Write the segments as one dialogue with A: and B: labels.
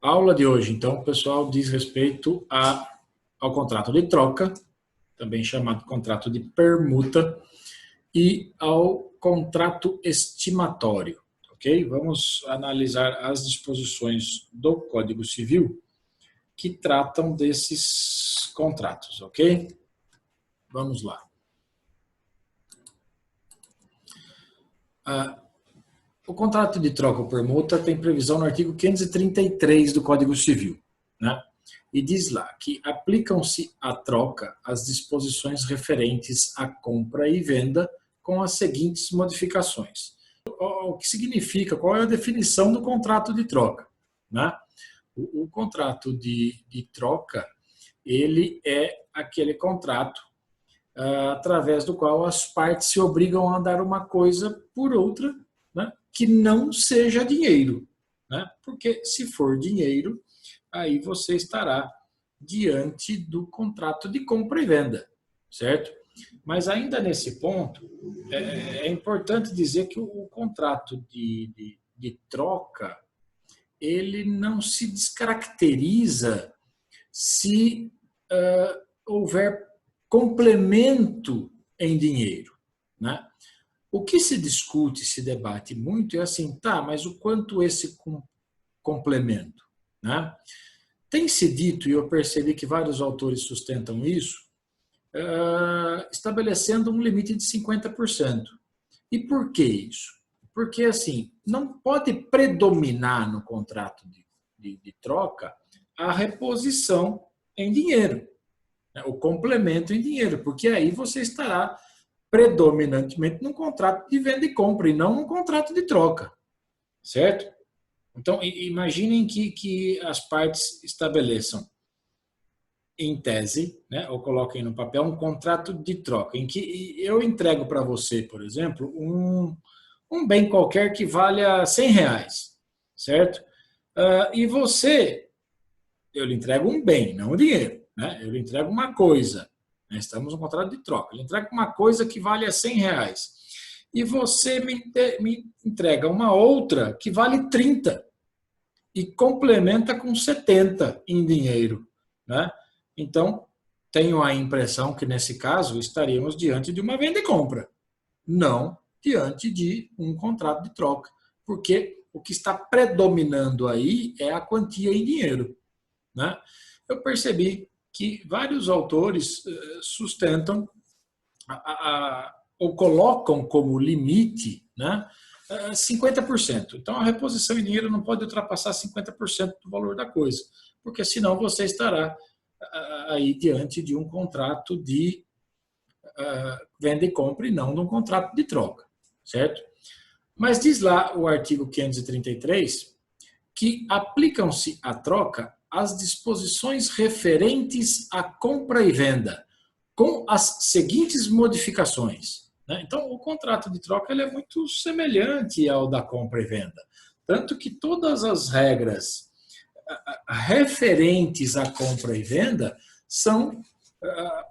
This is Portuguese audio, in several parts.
A: A aula de hoje, então, pessoal, diz respeito ao contrato de troca, também chamado contrato de permuta, e ao contrato estimatório, ok? Vamos analisar as disposições do Código Civil que tratam desses contratos, ok? Vamos lá. O contrato de troca ou permuta tem previsão no artigo 533 do Código Civil, né? E diz lá que aplicam-se à troca as disposições referentes à compra e venda com as seguintes modificações. O que significa, qual é a definição do contrato de troca, né? O contrato de troca, ele é aquele contrato através do qual as partes se obrigam a dar uma coisa por outra, né, que não seja dinheiro, né? Porque se for dinheiro, aí você estará diante do contrato de compra e venda, certo? Mas ainda nesse ponto, é importante dizer que o contrato de troca, ele não se descaracteriza se houver complemento em dinheiro, né? O que se discute, se debate muito é assim, tá, mas o quanto esse complemento, né? Tem se dito, e eu percebi que vários autores sustentam isso, estabelecendo um limite de 50%. E por que isso? Porque, assim, não pode predominar no contrato de troca a reposição em dinheiro, né? O complemento em dinheiro, porque aí você estará predominantemente num contrato de venda e compra e não num contrato de troca, certo? Então, imaginem que as partes estabeleçam, em tese, né, ou coloquem no papel, um contrato de troca, em que eu entrego para você, por exemplo, um bem qualquer que valha R$ 100, certo? E você, eu lhe entrego um bem, não o dinheiro, né? Eu lhe entrego uma coisa. Estamos no contrato de troca. Ele entrega uma coisa que vale R$ 100. E você me entrega uma outra que vale 30 e complementa com 70 em dinheiro, né? Então, tenho a impressão que, nesse caso, estaríamos diante de uma venda e compra, não diante de um contrato de troca, porque o que está predominando aí é a quantia em dinheiro, né? Eu percebi que vários autores sustentam ou colocam como limite, né, 50%. Então, a reposição em dinheiro não pode ultrapassar 50% do valor da coisa, porque senão você estará aí diante de um contrato de venda e compra e não de um contrato de troca, certo? Mas diz lá o artigo 533 que aplicam-se à troca as disposições referentes à compra e venda, com as seguintes modificações, né? Então, o contrato de troca ele é muito semelhante ao da compra e venda, tanto que todas as regras referentes à compra e venda são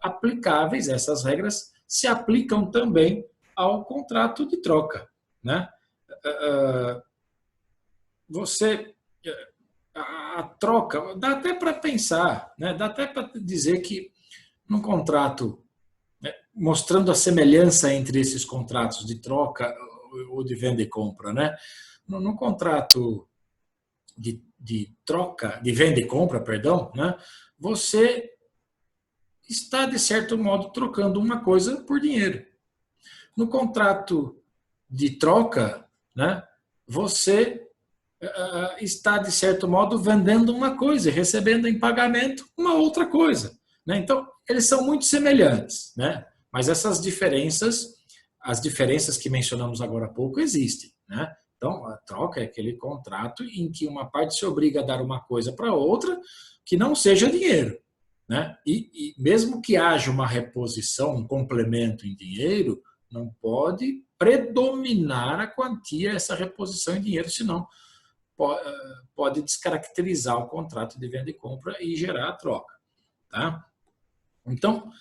A: aplicáveis, essas regras se aplicam também ao contrato de troca, né? Você a troca, dá até para pensar, né? Dá até para dizer que num contrato, né, mostrando a semelhança entre esses contratos de troca ou de venda e compra, né? No contrato de troca, de venda e compra, perdão, né? Você está, de certo modo, trocando uma coisa por dinheiro. No contrato de troca, né, você está, de certo modo, vendendo uma coisa e recebendo em pagamento uma outra coisa, né? Então, eles são muito semelhantes, né? Mas essas diferenças, as diferenças que mencionamos agora há pouco, existem, né? Então, a troca é aquele contrato em que uma parte se obriga a dar uma coisa para outra que não seja dinheiro, né? E mesmo que haja uma reposição, um complemento em dinheiro, não pode predominar a quantia, essa reposição em dinheiro, senão pode descaracterizar o contrato de venda e compra e gerar a troca, tá? Então,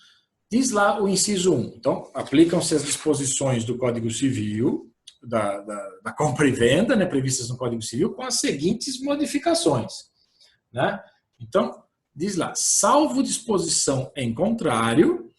A: diz lá o inciso 1. Então, aplicam-se as disposições do Código Civil, da compra e venda, né, previstas no Código Civil, com as seguintes modificações. né? Então, diz lá, salvo disposição em contrário,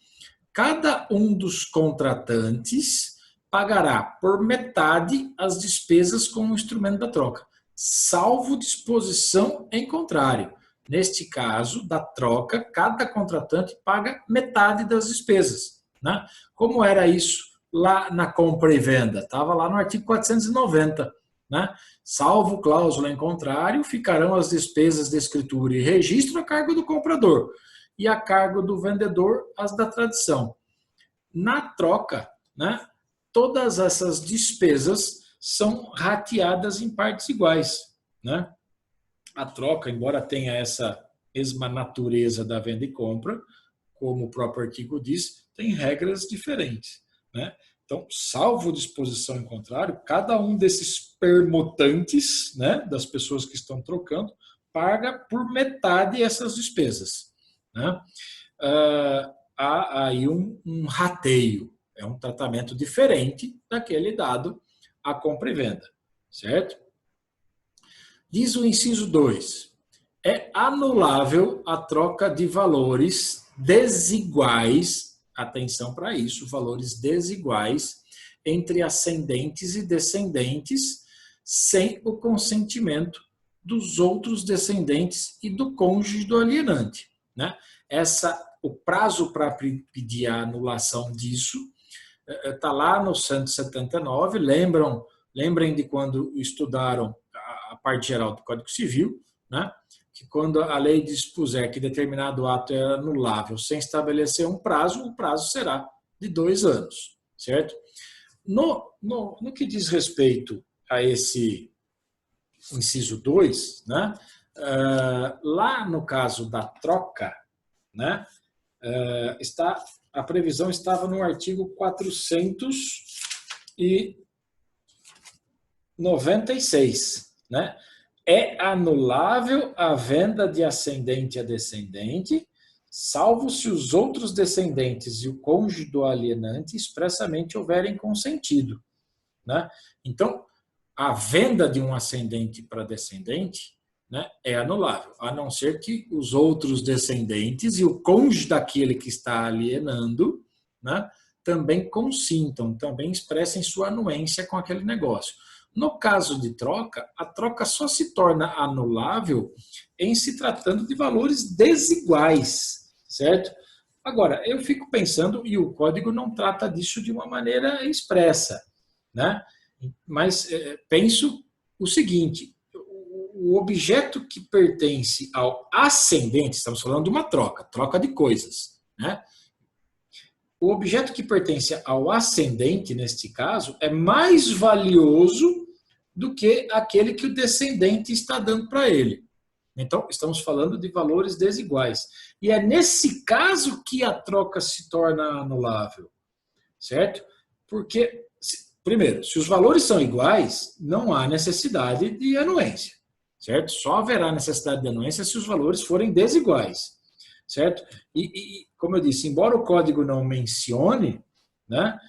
A: cada um dos contratantes pagará por metade as despesas com o instrumento da troca, salvo disposição em contrário. Neste caso, da troca, cada contratante paga metade das despesas, né? Como era isso lá na compra e venda? Estava lá no artigo 490, né? Salvo cláusula em contrário, ficarão as despesas de escritura e registro a cargo do comprador e a cargo do vendedor as da tradição. Na troca, né, todas essas despesas são rateadas em partes iguais, né? A troca, embora tenha essa mesma natureza da venda e compra, como o próprio artigo diz, tem regras diferentes, né? Então, salvo disposição em contrário, cada um desses permutantes, né, das pessoas que estão trocando, paga por metade essas despesas, né? Há aí um rateio, é um tratamento diferente daquele dado à compra e venda, certo? Diz o inciso 2, é anulável a troca de valores desiguais, atenção para isso, valores desiguais entre ascendentes e descendentes, sem o consentimento dos outros descendentes e do cônjuge do alienante, né? O prazo para pedir a anulação disso está lá no 179, lembrem de quando estudaram a parte geral do Código Civil, né? Que quando a lei dispuser que determinado ato é anulável sem estabelecer um prazo, o prazo será de 2 anos, certo? No que diz respeito a esse inciso 2, né? Lá no caso da troca, né? A previsão estava no artigo 496, né? É anulável a venda de ascendente a descendente, salvo se os outros descendentes e o cônjuge do alienante expressamente houverem consentido, né? Então, a venda de um ascendente para descendente, né, é anulável, a não ser que os outros descendentes e o cônjuge daquele que está alienando, né, também consintam, também expressem sua anuência com aquele negócio. No caso de troca, a troca só se torna anulável em se tratando de valores desiguais, certo? Agora, eu fico pensando, e o código não trata disso de uma maneira expressa, né? Mas penso o seguinte, o objeto que pertence ao ascendente, estamos falando de uma troca de coisas, né? O objeto que pertence ao ascendente, neste caso, é mais valioso do que aquele que o descendente está dando para ele. Então, estamos falando de valores desiguais. E é nesse caso que a troca se torna anulável, certo? Porque, primeiro, se os valores são iguais, não há necessidade de anuência, certo? Só haverá necessidade de anuência se os valores forem desiguais, certo? E como eu disse, embora o código não mencione, né,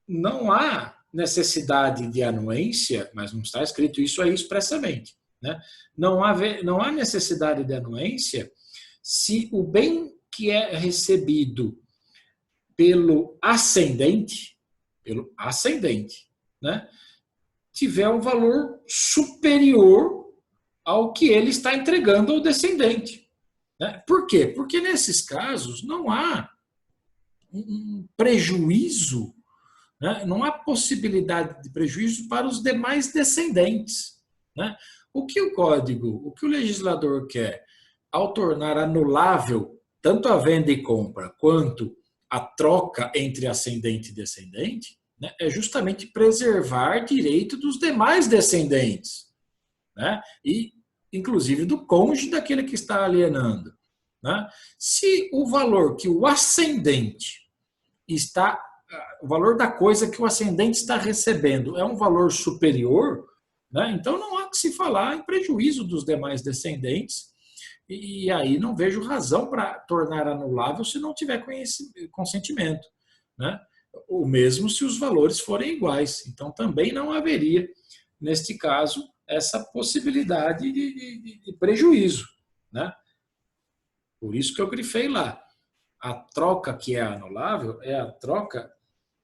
A: não há necessidade de anuência, mas não está escrito isso aí expressamente, né? Não há necessidade de anuência se o bem que é recebido pelo ascendente, né, tiver um valor superior ao que ele está entregando ao descendente. Né? Por quê? Porque nesses casos não há um prejuízo, né? Não há possibilidade de prejuízo para os demais descendentes. Né? O que o legislador quer, ao tornar anulável tanto a venda e compra quanto a troca entre ascendente e descendente, né, é justamente preservar direito dos demais descendentes, né, e inclusive do cônjuge daquele que está alienando. Né? Se o valor que o ascendente está, o valor da coisa que o ascendente está recebendo é um valor superior, né, então não há que se falar em prejuízo dos demais descendentes. E aí não vejo razão para tornar anulável se não tiver consentimento. Né? O mesmo se os valores forem iguais. Então também não haveria, neste caso, essa possibilidade de prejuízo, né? Por isso que eu grifei lá. A troca que é anulável é a troca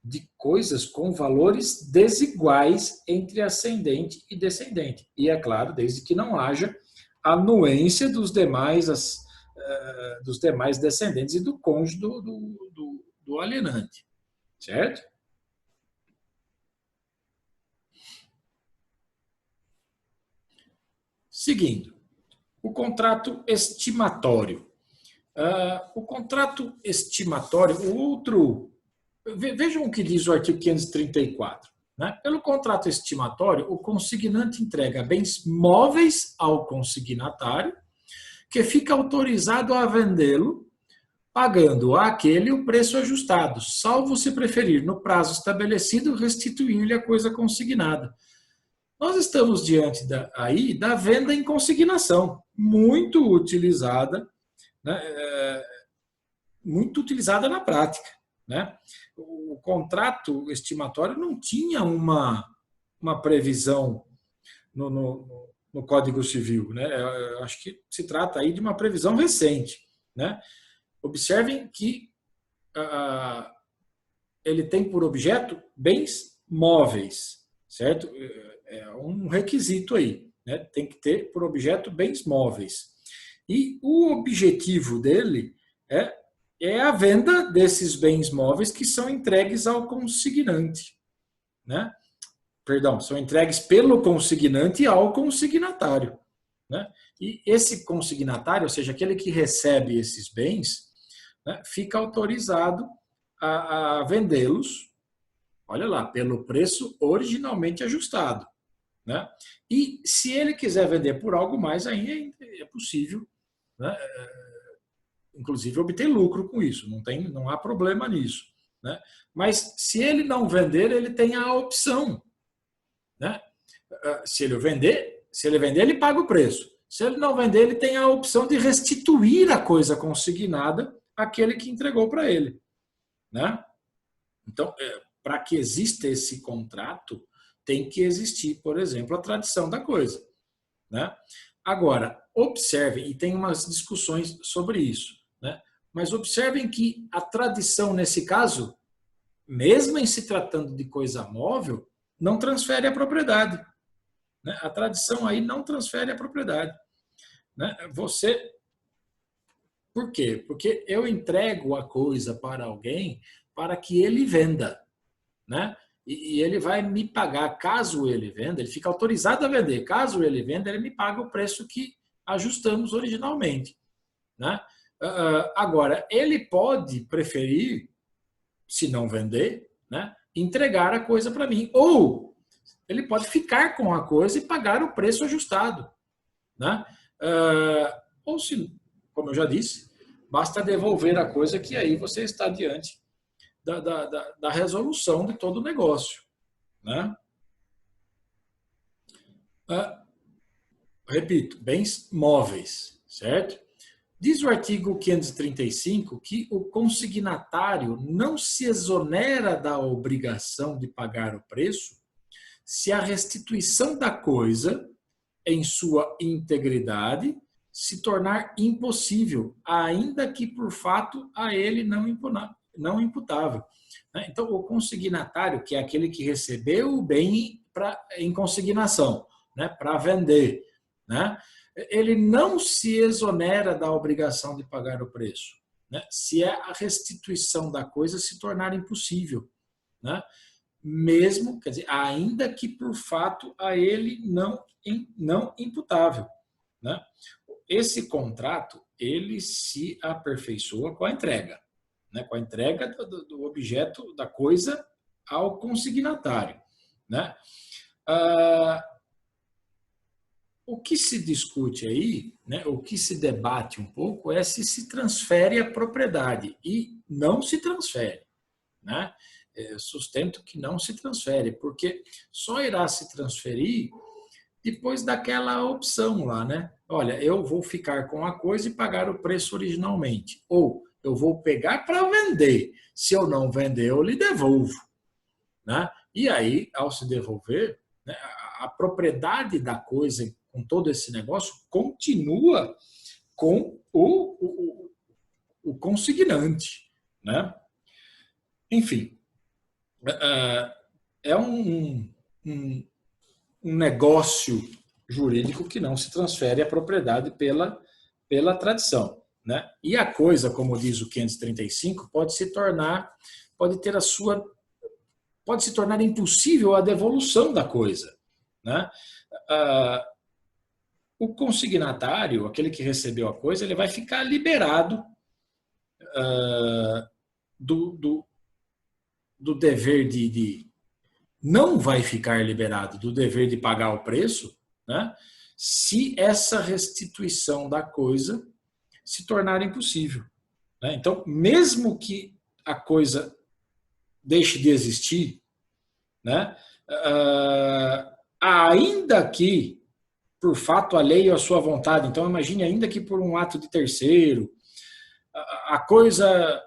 A: de coisas com valores desiguais entre ascendente e descendente. E, é claro, desde que não haja anuência dos demais descendentes e do cônjuge do alienante. Certo? Seguindo, o contrato estimatório. O contrato estimatório, o outro. Vejam o que diz o artigo 534. Né? Pelo contrato estimatório, o consignante entrega bens móveis ao consignatário, que fica autorizado a vendê-lo, pagando àquele o preço ajustado, salvo se preferir, no prazo estabelecido, restituir-lhe a coisa consignada. Nós estamos diante da venda em consignação, muito utilizada, né, muito utilizada na prática. Né? O contrato estimatório não tinha uma previsão no Código Civil. Né? Eu acho que se trata aí de uma previsão recente. Né? Observem que ele tem por objeto bens móveis, certo? É um requisito aí, né? Tem que ter por objeto bens móveis. E o objetivo dele é a venda desses bens móveis que são entregues ao consignante, né? Perdão, são entregues pelo consignante ao consignatário, né? E esse consignatário, ou seja, aquele que recebe esses bens, né, fica autorizado a vendê-los, olha lá, pelo preço originalmente ajustado. Né? E se ele quiser vender por algo mais, aí é possível, né? Inclusive obter lucro com isso, não há problema nisso. Né? Mas se ele não vender, ele tem a opção. Né? Se ele vender, ele paga o preço. Se ele não vender, ele tem a opção de restituir a coisa consignada àquele que entregou para ele. Né? Então, para que exista esse contrato, tem que existir, por exemplo, a tradição da coisa. Né? Agora, observem, e tem umas discussões sobre isso, né? Mas observem que a tradição, nesse caso, mesmo em se tratando de coisa móvel, não transfere a propriedade. Né? A tradição aí não transfere a propriedade. Né? Por quê? Porque eu entrego a coisa para alguém para que ele venda. Né? E ele vai me pagar, caso ele venda, ele fica autorizado a vender. Caso ele venda, ele me paga o preço que ajustamos originalmente. Né? Agora, ele pode preferir, se não vender, né, entregar a coisa para mim. Ou ele pode ficar com a coisa e pagar o preço ajustado. Né? Ou se, como eu já disse, basta devolver a coisa que aí você está diante da resolução de todo o negócio. Né? Repito, bens móveis, certo? Diz o artigo 535 que o consignatário não se exonera da obrigação de pagar o preço se a restituição da coisa, em sua integridade, se tornar impossível, ainda que por fato a ele não imputável. Então, o consignatário, que é aquele que recebeu o bem em consignação, né, para vender, né, ele não se exonera da obrigação de pagar o preço, né, se a restituição da coisa se tornar impossível. Né, mesmo, quer dizer, ainda que por fato a ele não imputável. Né. Esse contrato, ele se aperfeiçoa com a entrega. Né, com a entrega do objeto, da coisa, ao consignatário. Né? O que se discute aí, né, o que se debate um pouco é se transfere a propriedade, e não se transfere. Né? Eu sustento que não se transfere, porque só irá se transferir depois daquela opção lá, né? Olha, eu vou ficar com a coisa e pagar o preço originalmente. Ou eu vou pegar para vender. Se eu não vender, eu lhe devolvo. Né? E aí, ao se devolver, né, a propriedade da coisa, com todo esse negócio, continua com o consignante, né? Enfim, é um negócio jurídico que não se transfere a propriedade pela tradição, né? E a coisa, como diz o 535, pode se tornar impossível a devolução da coisa, né? O consignatário, aquele que recebeu a coisa, ele vai ficar liberado do dever não vai ficar liberado do dever de pagar o preço, né, se essa restituição da coisa se tornar impossível, né? Então, mesmo que a coisa deixe de existir, né, ainda que por fato alheio à sua vontade, então imagine ainda que por um ato de terceiro, a coisa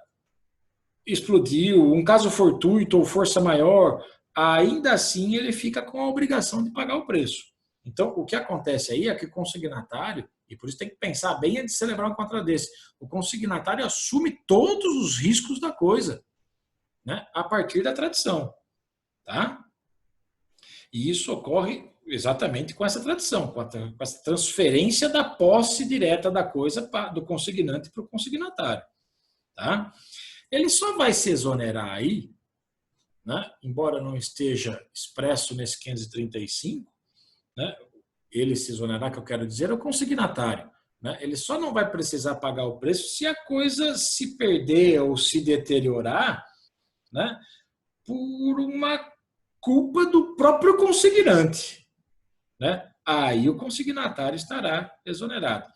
A: explodiu, um caso fortuito ou força maior, ainda assim ele fica com a obrigação de pagar o preço. Então, o que acontece aí é que o consignatário, e por isso tem que pensar bem antes de celebrar um contrato desse, o consignatário assume todos os riscos da coisa, né, a partir da tradição. Tá? E isso ocorre exatamente com essa tradição, com essa transferência da posse direta da coisa do consignante para o consignatário. Tá? Ele só vai se exonerar aí, né, embora não esteja expresso nesse 535, né, ele se exonerar, que eu quero dizer, é o consignatário. Né, ele só não vai precisar pagar o preço se a coisa se perder ou se deteriorar, né, por uma culpa do próprio consignante. Né? Aí o consignatário estará exonerado,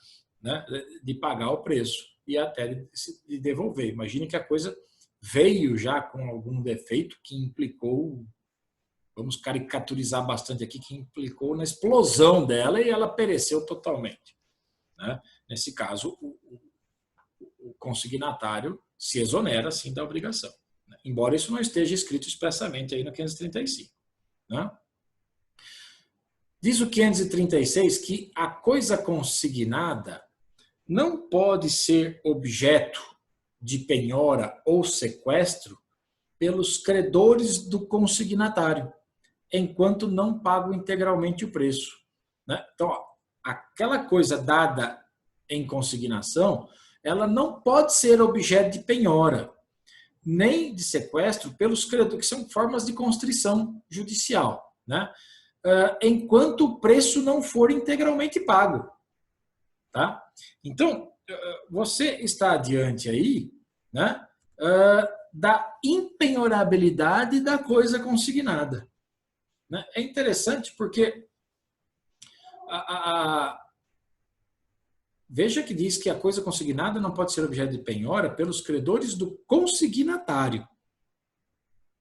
A: né, de pagar o preço e até de devolver. Imagine que a coisa veio já com algum defeito que implicou, vamos caricaturizar bastante aqui, que implicou na explosão dela e ela pereceu totalmente. Né? Nesse caso, o consignatário se exonera, sim, da obrigação. Né? Embora isso não esteja escrito expressamente aí no 535. Né? Diz o 536 que a coisa consignada não pode ser objeto de penhora ou sequestro pelos credores do consignatário, enquanto não pagam integralmente o preço. Né? Então, ó, aquela coisa dada em consignação, ela não pode ser objeto de penhora, nem de sequestro pelos credores, que são formas de constrição judicial, né? Enquanto o preço não for integralmente pago. Tá? Então, você está diante aí, né, da impenhorabilidade da coisa consignada. Né? É interessante porque veja que diz que a coisa consignada não pode ser objeto de penhora pelos credores do consignatário.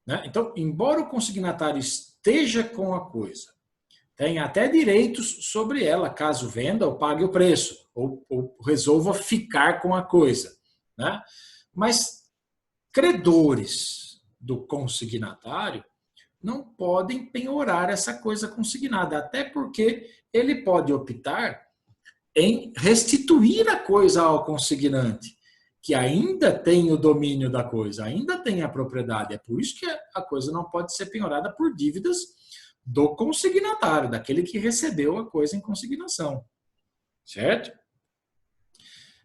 A: Né? Então, embora o consignatário esteja com a coisa, tem até direitos sobre ela, caso venda ou pague o preço, ou resolva ficar com a coisa. Né? Mas credores do consignatário não podem penhorar essa coisa consignada, até porque ele pode optar em restituir a coisa ao consignante, que ainda tem o domínio da coisa, ainda tem a propriedade. É por isso que a coisa não pode ser penhorada por dívidas do consignatário, daquele que recebeu a coisa em consignação. Certo?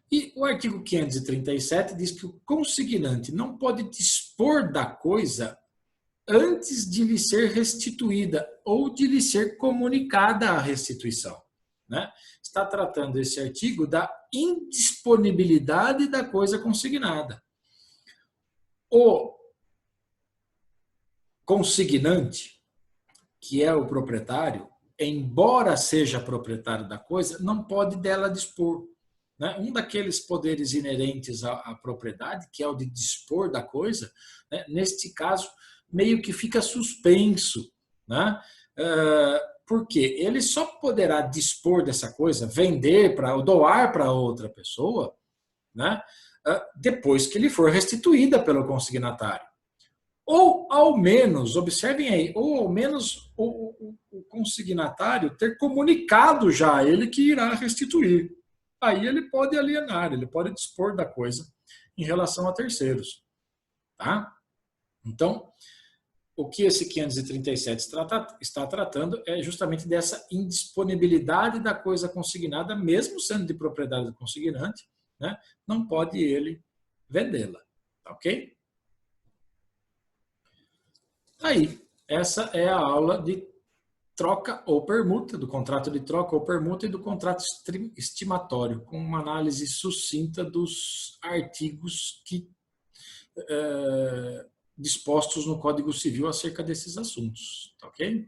A: E o artigo 537 diz que o consignante não pode dispor da coisa antes de lhe ser restituída ou de lhe ser comunicada a restituição. Né? Está tratando esse artigo da indisponibilidade da coisa consignada. O consignante, que é o proprietário, embora seja proprietário da coisa, não pode dela dispor. Né? Um daqueles poderes inerentes à propriedade, que é o de dispor da coisa, né? Neste caso, meio que fica suspenso. Né? Porque ele só poderá dispor dessa coisa, vender ou doar para outra pessoa, né? Depois que lhe for restituída pelo consignatário. Ou ao menos, observem aí, ou ao menos o consignatário ter comunicado já a ele que irá restituir. Aí ele pode alienar, ele pode dispor da coisa em relação a terceiros. Tá? Então, o que esse 537 está tratando é justamente dessa indisponibilidade da coisa consignada, mesmo sendo de propriedade do consignante, né? Não pode ele vendê-la. Ok? Aí, essa é a aula de troca ou permuta, do contrato de troca ou permuta e do contrato estimatório, com uma análise sucinta dos artigos que dispostos no Código Civil acerca desses assuntos, tá ok?